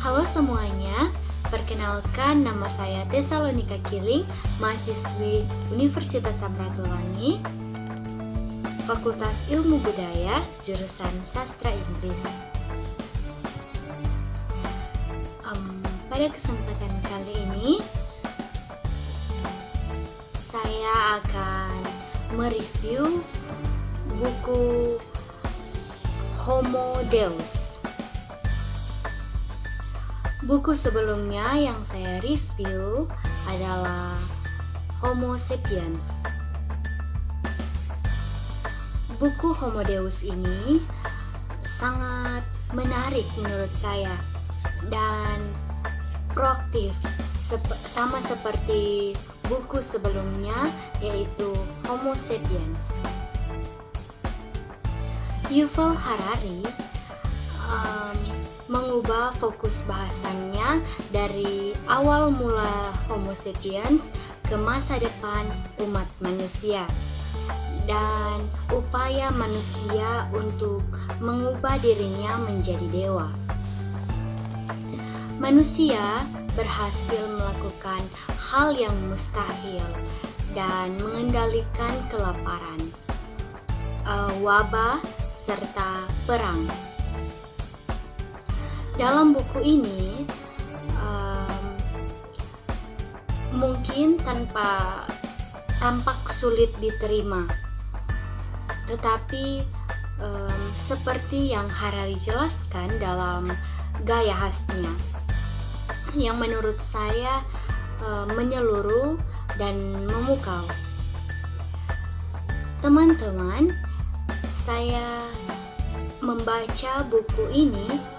Halo semuanya, perkenalkan nama saya Tesalonika Kiling, mahasiswi Universitas Samratulangi, Fakultas Ilmu Budaya, jurusan Sastra Inggris. Pada kesempatan kali ini, saya akan mereview buku Homo Deus. Buku sebelumnya yang saya review adalah Homo Sapiens. Buku Homo Deus ini sangat menarik menurut saya dan proaktif, sama seperti buku sebelumnya, yaitu Homo Sapiens. Yuval Harari mengubah fokus bahasannya dari awal mula Homo Sapiens ke masa depan umat manusia dan upaya manusia untuk mengubah dirinya menjadi dewa. Manusia berhasil melakukan hal yang mustahil dan mengendalikan kelaparan, wabah, serta perang. Dalam buku ini mungkin tampak sulit diterima, tetapi seperti yang Harari jelaskan dalam gaya khasnya, yang menurut saya menyeluruh dan memukau. Teman-teman, saya membaca buku ini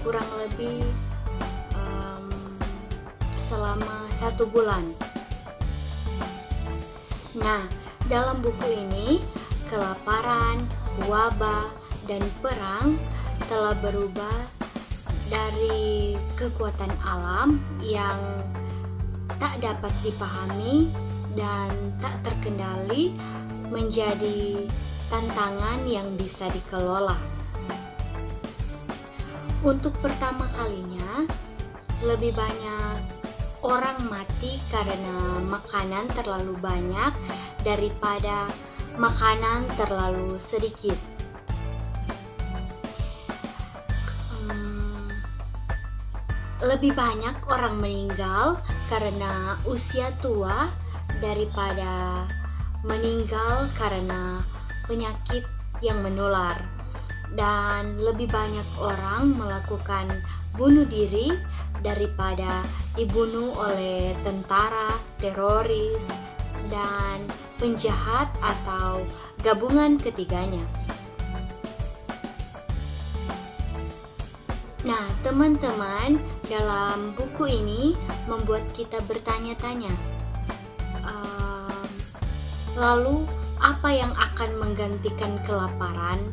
kurang lebih selama 1 bulan. Nah, dalam buku ini kelaparan, wabah, dan perang telah berubah dari kekuatan alam yang tak dapat dipahami dan tak terkendali menjadi tantangan yang bisa dikelola. Untuk pertama kalinya, lebih banyak orang mati karena makanan terlalu banyak daripada makanan terlalu sedikit. Lebih banyak orang meninggal karena usia tua daripada meninggal karena penyakit yang menular, dan lebih banyak orang melakukan bunuh diri daripada dibunuh oleh tentara, teroris, dan penjahat atau gabungan ketiganya. Nah, teman-teman, dalam buku ini membuat kita bertanya-tanya, lalu apa yang akan menggantikan kelaparan,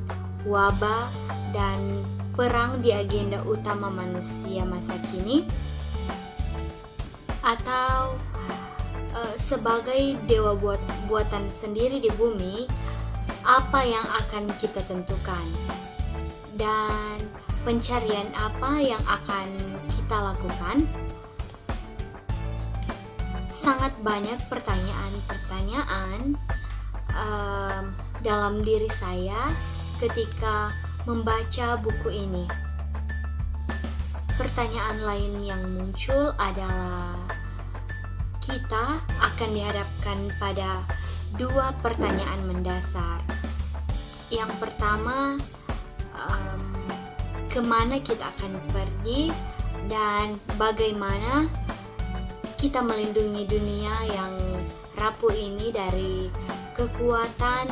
wabah, dan perang di agenda utama manusia masa kini? Atau sebagai dewa buatan sendiri di bumi, apa yang akan kita tentukan? Dan pencarian apa yang akan kita lakukan? Sangat banyak pertanyaan-pertanyaan dalam diri saya ketika membaca buku ini. Pertanyaan lain yang muncul adalah kita akan dihadapkan pada 2 pertanyaan mendasar. Yang pertama, kemana kita akan pergi dan bagaimana kita melindungi dunia yang rapuh ini dari kekuatan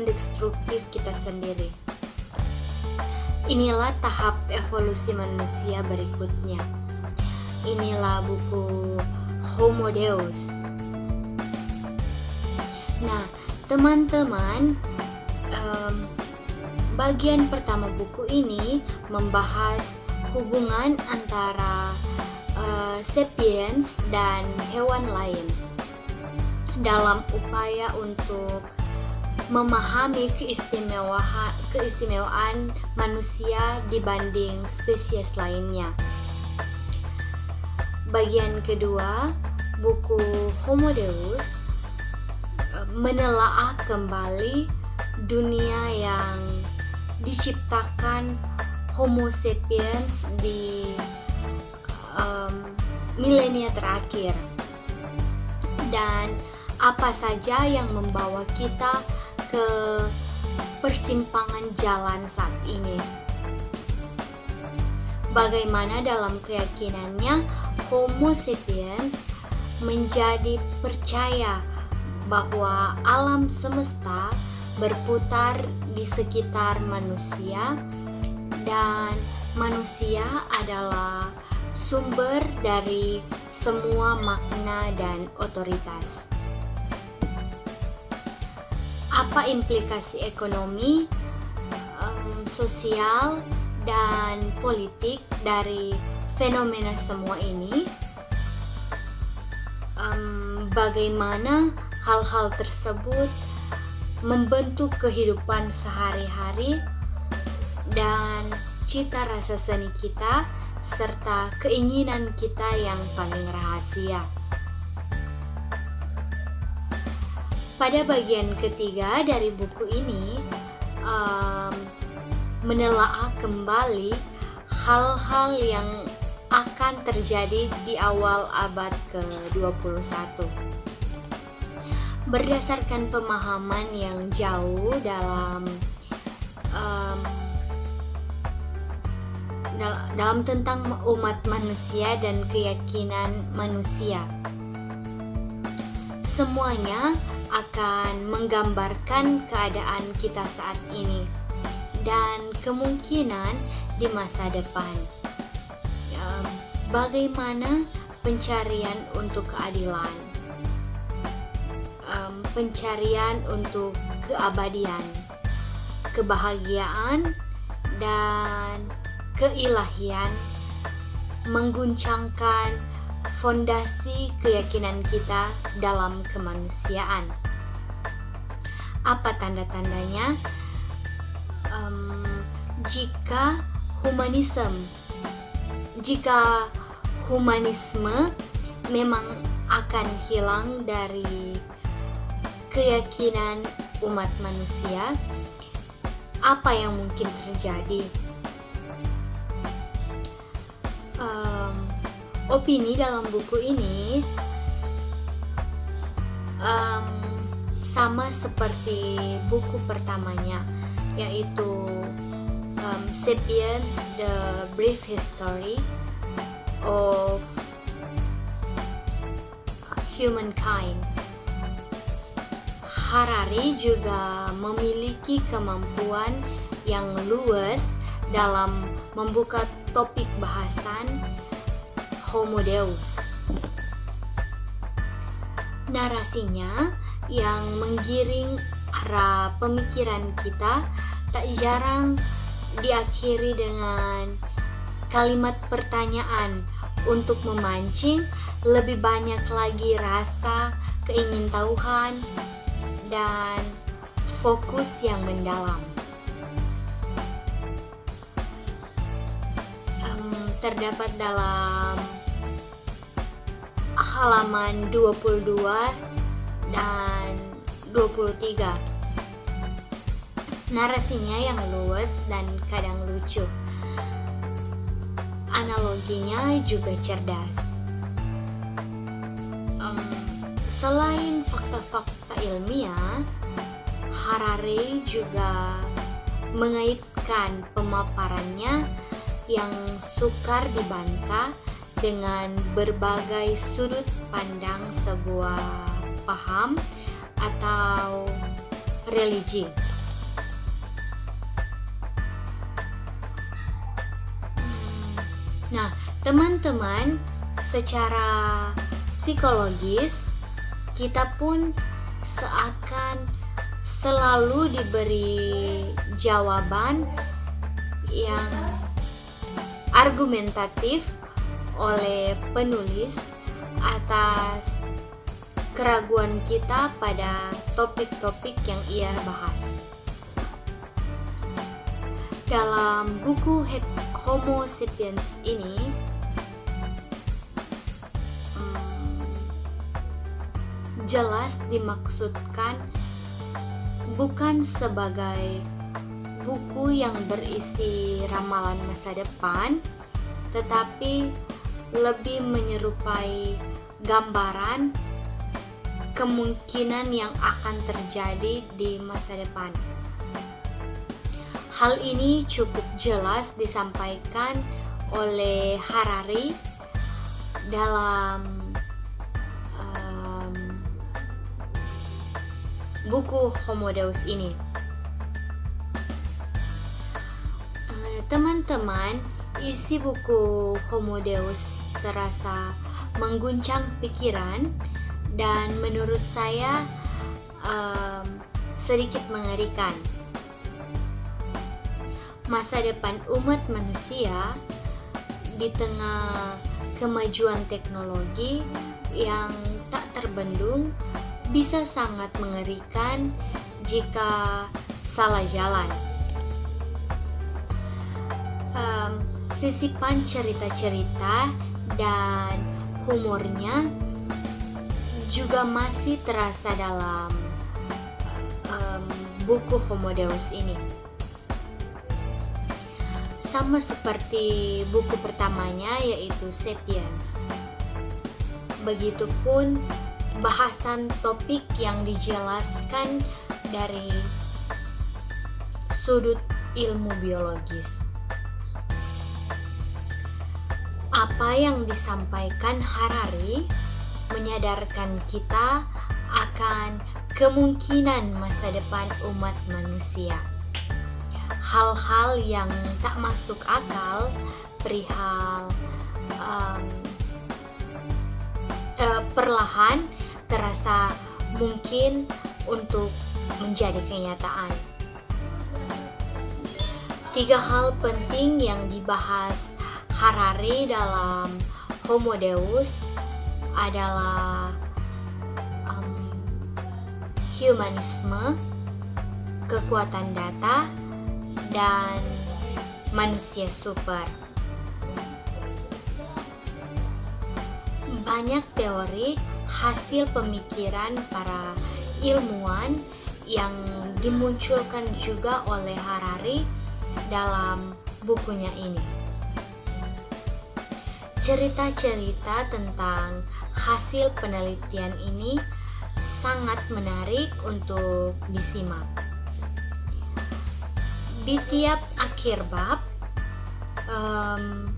destruktif kita sendiri. Inilah tahap evolusi manusia berikutnya. Inilah buku Homo Deus. Nah, teman-teman, bagian pertama buku ini membahas hubungan antara sapiens dan hewan lain dalam upaya untuk memahami keistimewaan manusia dibanding spesies lainnya. Bagian kedua, buku Homo Deus menelaah kembali dunia yang diciptakan Homo sapiens di milenia terakhir, dan apa saja yang membawa kita ke persimpangan jalan saat ini. Bagaimana dalam keyakinannya Homo sapiens menjadi percaya bahwa alam semesta berputar di sekitar manusia dan manusia adalah sumber dari semua makna dan otoritas. Apa implikasi ekonomi, sosial, dan politik dari fenomena semua ini? Bagaimana hal-hal tersebut membentuk kehidupan sehari-hari dan cita rasa seni kita, serta keinginan kita yang paling rahasia. Pada bagian ketiga dari buku ini menelaah kembali hal-hal yang akan terjadi di awal abad ke-21. Berdasarkan pemahaman yang jauh dalam tentang umat manusia dan keyakinan manusia. Semuanya akan menggambarkan keadaan kita saat ini dan kemungkinan di masa depan. Bagaimana pencarian untuk keadilan, pencarian untuk keabadian, kebahagiaan, dan keilahian mengguncangkan fondasi keyakinan kita dalam kemanusiaan. Apa tanda-tandanya? Jika humanisme memang akan hilang dari keyakinan umat manusia, apa yang mungkin terjadi? Opini dalam buku ini sama seperti buku pertamanya, yaitu Sapiens: The Brief History of Humankind. Harari juga memiliki kemampuan yang luas dalam membuka topik bahasan Homo Deus. Narasinya yang menggiring arah pemikiran kita tak jarang diakhiri dengan kalimat pertanyaan untuk memancing lebih banyak lagi rasa keingintahuan dan fokus yang mendalam. Terdapat dalam halaman 22 dan 23. Narasinya yang luas dan kadang lucu. Analoginya juga cerdas. Selain fakta-fakta ilmiah, Harari juga mengaitkan pemaparannya yang sukar dibantah dengan berbagai sudut pandang sebuah paham atau religi. Nah, teman-teman, secara psikologis kita pun seakan selalu diberi jawaban yang argumentatif oleh penulis atas keraguan kita pada topik-topik yang ia bahas. Dalam buku Homo Sapiens ini, jelas dimaksudkan bukan sebagai buku yang berisi ramalan masa depan, tetapi lebih menyerupai gambaran kemungkinan yang akan terjadi di masa depan. Hal ini cukup jelas disampaikan oleh Harari dalam buku Homo Deus ini. Teman-teman, isi buku Homo Deus terasa mengguncang pikiran dan menurut saya sedikit mengerikan. Masa depan umat manusia di tengah kemajuan teknologi yang tak terbendung bisa sangat mengerikan jika salah jalan. Sisipan cerita-cerita dan humornya juga masih terasa dalam buku Homo Deus ini. Sama seperti buku pertamanya, yaitu Sapiens. Begitupun bahasan topik yang dijelaskan dari sudut ilmu biologis. Apa yang disampaikan Harari menyadarkan kita akan kemungkinan masa depan umat manusia. Hal-hal yang tak masuk akal perihal perlahan terasa mungkin untuk menjadi kenyataan. 3 hal penting yang dibahas Harari dalam Homo Deus adalah humanisme, kekuatan data, dan manusia super. Banyak teori hasil pemikiran para ilmuwan yang dimunculkan juga oleh Harari dalam bukunya ini. Cerita-cerita tentang hasil penelitian ini sangat menarik untuk disimak. Di tiap akhir bab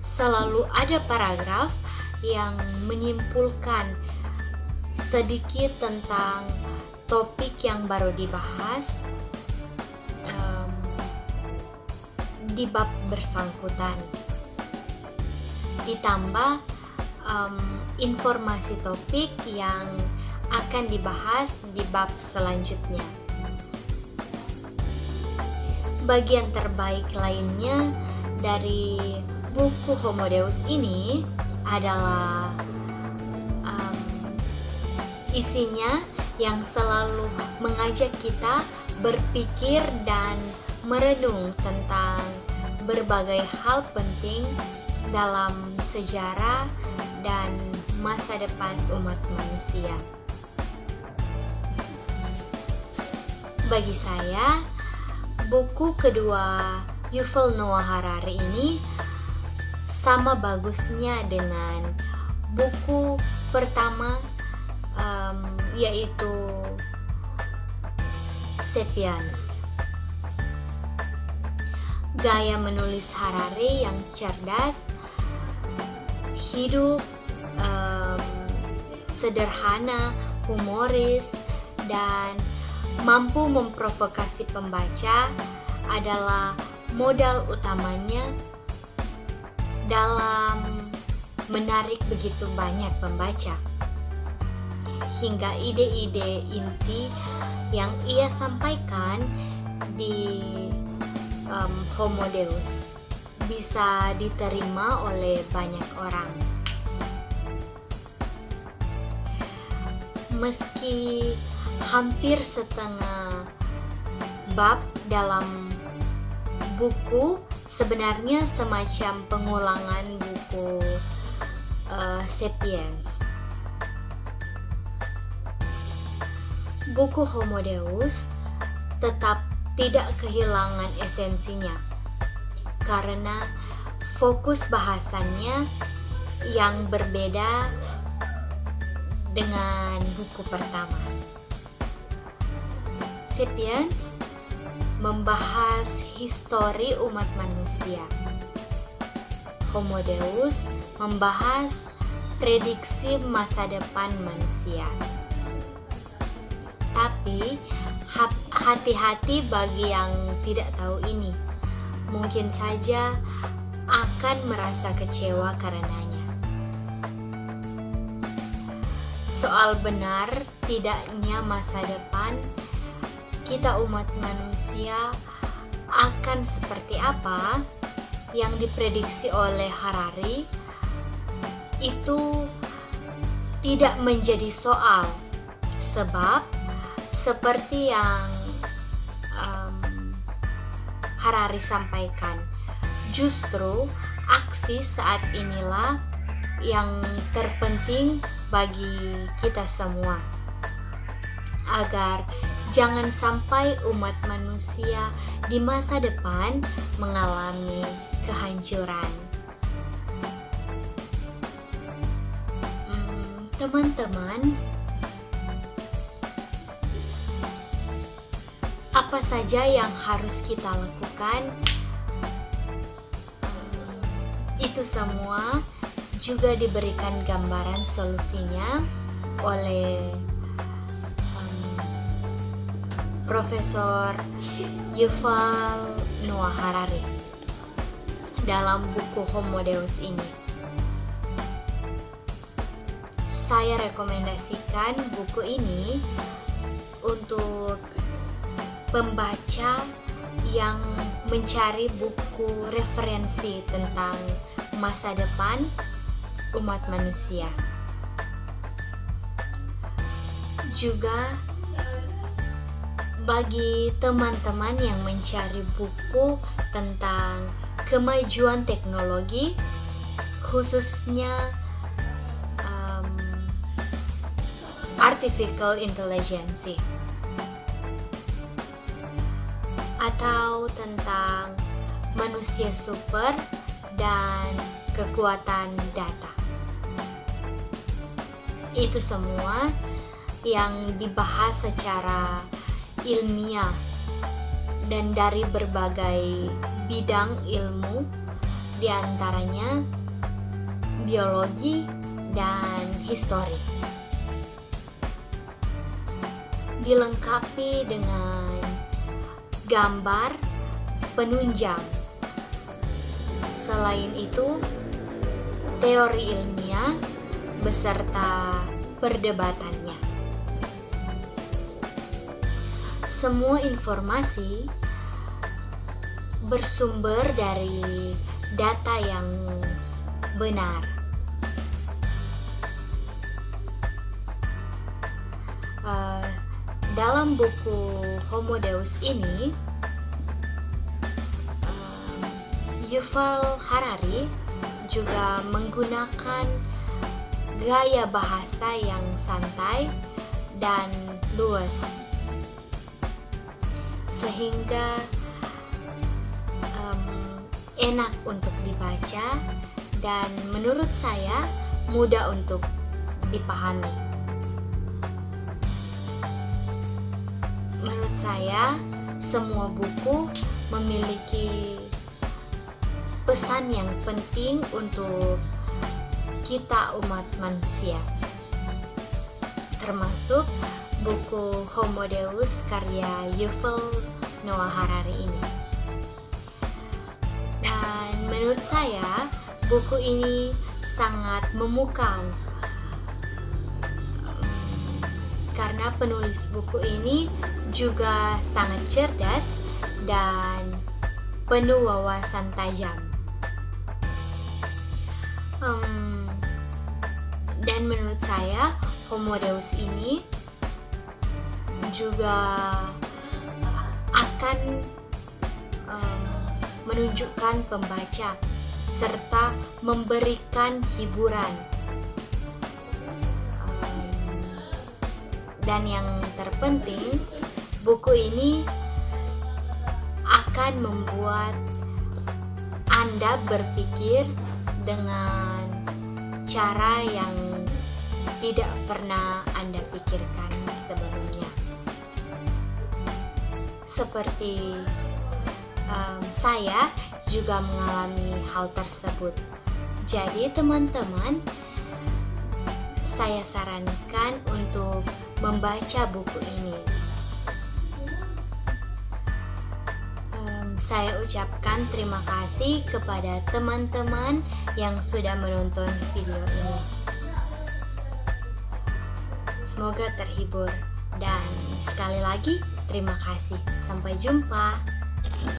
selalu ada paragraf yang menyimpulkan sedikit tentang topik yang baru dibahas di bab bersangkutan. Ditambah informasi topik yang akan dibahas di bab selanjutnya. Bagian terbaik lainnya dari buku Homo Deus ini adalah isinya yang selalu mengajak kita berpikir dan merenung tentang berbagai hal penting dalam sejarah dan masa depan umat manusia. Bagi saya, buku kedua Yuval Noah Harari ini sama bagusnya dengan buku pertama, yaitu Sapiens. Gaya menulis Harari yang cerdas, hidup, sederhana, humoris, dan mampu memprovokasi pembaca adalah modal utamanya dalam menarik begitu banyak pembaca. Hingga ide-ide inti yang ia sampaikan di Homo Deus bisa diterima oleh banyak orang. Meski hampir setengah bab dalam buku sebenarnya semacam pengulangan buku Sapiens. Buku Homo Deus tetap tidak kehilangan esensinya karena fokus bahasannya yang berbeda dengan buku pertama. Sapiens membahas histori umat manusia. Homo Deus membahas prediksi masa depan manusia. Tapi hati-hati bagi yang tidak tahu ini. Mungkin saja akan merasa kecewa karenanya. Soal benar tidaknya masa depan kita umat manusia akan seperti apa yang diprediksi oleh Harari itu tidak menjadi soal, sebab seperti yang Harari sampaikan, justru aksi saat inilah yang terpenting bagi kita semua, agar jangan sampai umat manusia di masa depan mengalami kehancuran. Teman-teman, apa saja yang harus kita lakukan? Itu semua juga diberikan gambaran solusinya oleh Profesor Yuval Noah Harari dalam buku Homo Deus ini. Saya rekomendasikan buku ini untuk pembaca yang mencari buku referensi tentang masa depan umat manusia. Juga bagi teman-teman yang mencari buku tentang kemajuan teknologi, khususnya artificial intelligence, atau tentang manusia super dan kekuatan data. Itu semua yang dibahas secara ilmiah dan dari berbagai bidang ilmu, diantaranya biologi dan histori, dilengkapi dengan gambar penunjang. Selain itu, teori ilmiah beserta perdebatannya. Semua informasi bersumber dari data yang benar. Dalam buku Homo Deus ini, Yuval Harari juga menggunakan gaya bahasa yang santai dan luas, sehingga enak untuk dibaca dan menurut saya mudah untuk dipahami. Menurut saya, semua buku memiliki pesan yang penting untuk kita umat manusia, termasuk buku Homo Deus karya Yuval Noah Harari ini. Dan menurut saya, buku ini sangat memukau karena penulis buku ini juga sangat cerdas dan penuh wawasan tajam. Dan menurut saya, Homo Deus ini juga akan menunjukkan pembaca serta memberikan hiburan. Dan yang terpenting, buku ini akan membuat Anda berpikir dengan cara yang tidak pernah Anda pikirkan sebelumnya. Seperti saya juga mengalami hal tersebut. Jadi teman-teman, saya sarankan untuk membaca buku ini. Saya ucapkan terima kasih kepada teman-teman yang sudah menonton video ini. Semoga terhibur dan sekali lagi terima kasih. Sampai jumpa.